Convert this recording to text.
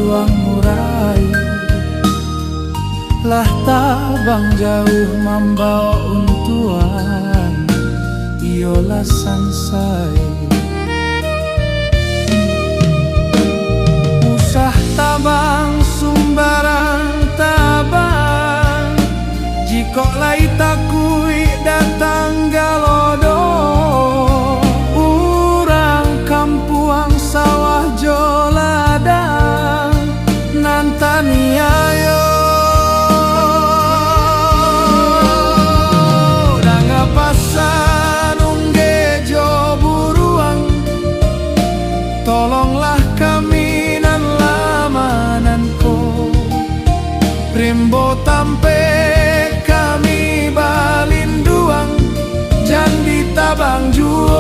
buruang murai, lah tabang jauh membawa untuan, iolah sansai. Usah tabang sumbarang tabang, jika lai takui datang galodo, urang kampuang sawah joladang nantani ayo. Danga pasan ungge jo buruang, tolonglah kami nan lamananku, Rimbo tampe kami balinduang, jan ditabang jua.